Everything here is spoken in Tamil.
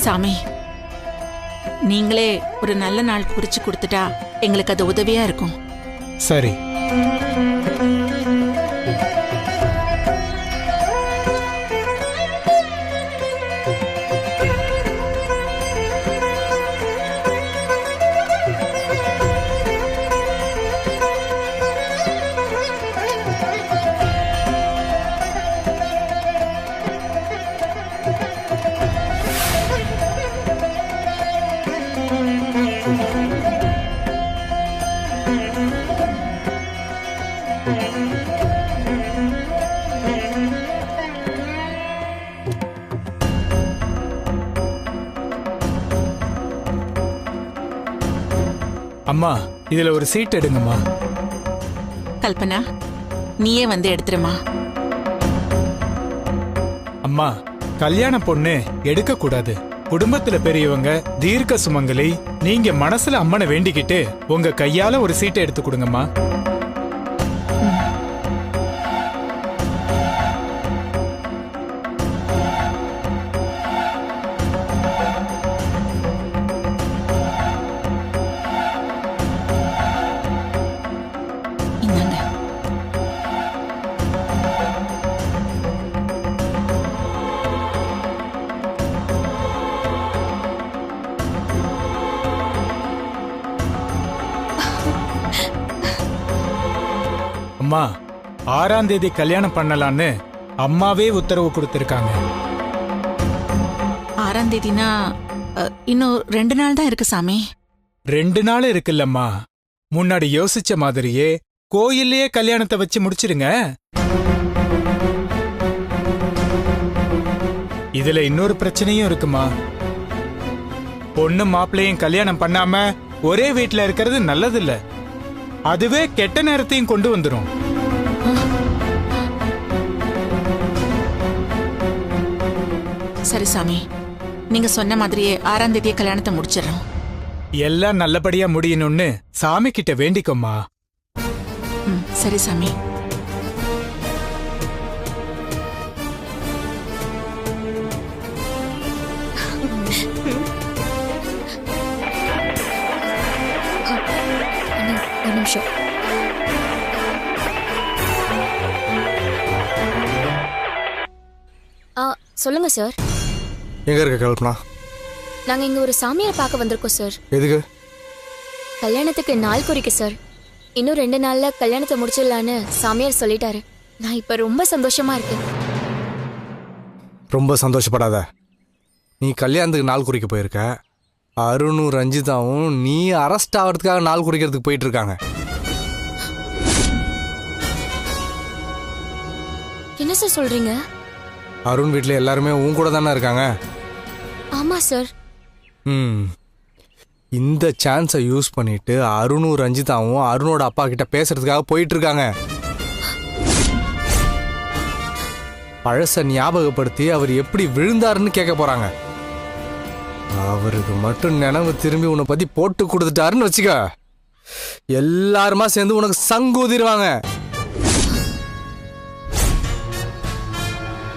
சாமி, நீங்களே ஒரு நல்ல நாள் குறிச்சு கொடுத்துட்டா எங்களுக்கு அது உதவியா இருக்கும். சரி. அம்மா, இதுல ஒரு சீட் எடுங்கம்மா. கல்பனா, நீயே வந்து எடுத்துருமா. அம்மா, கல்யாண பொண்ணு எடுக்க கூடாது. குடும்பத்துல பெரியவங்க, தீர்க்க சுமங்கலி, நீங்க மனசுல அம்மனை வேண்டிக்கிட்டு உங்க கையால ஒரு சீட்டை எடுத்து கொடுங்கம்மா. இந்தாங்க. அம்மா, 6ஆம் தேதி கல்யாணம் பண்ணலான்னு அம்மாவே உத்தரவு கொடுத்திருக்காங்க. 6ஆம் தேதினா இன்னும் 2 நாள் தான் இருக்கு சாமி. 2 நாள் இருக்குல்லம்மா. முன்னாடி யோசிச்ச மாதிரியே கோயில்லயே கல்யாணத்தை வச்சு முடிச்சிடுங்க. இதுல இன்னொரு பிரச்சனையும் இருக்குமா. பொண்ணு மாப்பிள்ளையும் கல்யாணம் பண்ணாம ஒரே வீட்டுல இருக்கிறது நல்லதில்ல. அதுவே கெட்ட நேரத்தையும் கொண்டு வந்துரும். சரி சாமி, நீங்க சொன்ன மாதிரியே 6ஆம் தேதியே கல்யாணத்தை முடிச்சிடறோம். எல்லாம் நல்லபடியா முடியணும்னு சாமி கிட்ட வேண்டிக்கோமா. சரி சாமி. ஒரு நிமிஷம். சொல்லுங்க சார். எங்க இருக்க கல்பனா? நாங்க இங்க ஒரு சாமியார் பார்க்க வந்திருக்கோம் சார். எதுக்கு? கல்யாணத்துக்கு நாள் குறிக்க சார். இன்னும் 2 நாள்ல கல்யாணத்தை முடிச்சிடலான்னு சாமியார் சொல்லிட்டாரு. நான் இப்ப ரொம்ப சந்தோஷமா இருக்கேன். ரொம்ப சந்தோஷப்படாத. நீ கல்யாணத்துக்கு நாள் குறிக்க போயிருக்க. அருணும் ரஞ்சிதாவும் நீ அரெஸ்ட் ஆகிறதுக்காக நாள் குறிக்கிறதுக்கு போயிட்டு இருக்காங்க. என்ன சார் சொல்றீங்க? அருண் வீட்டில் எல்லாருமே உன் கூட தானே இருக்காங்க. ஆமா சார். இந்த சான்ஸை யூஸ் பண்ணிட்டு அருணும் ரஞ்சிதாவும் அருணோட அப்பா கிட்ட பேசுறதுக்காக போயிட்டு இருக்காங்க. பழச ஞாபகப்படுத்தி அவர் எப்படி விழுந்தாருன்னு கேட்க போறாங்க. அவருக்கு மட்டும் நினைவு திரும்பி உன்னை பத்தி போட்டு கொடுத்துட்டாருன்னு வச்சுக்க, எல்லாருமா சேர்ந்து உனக்கு சங்கூதிருவாங்க.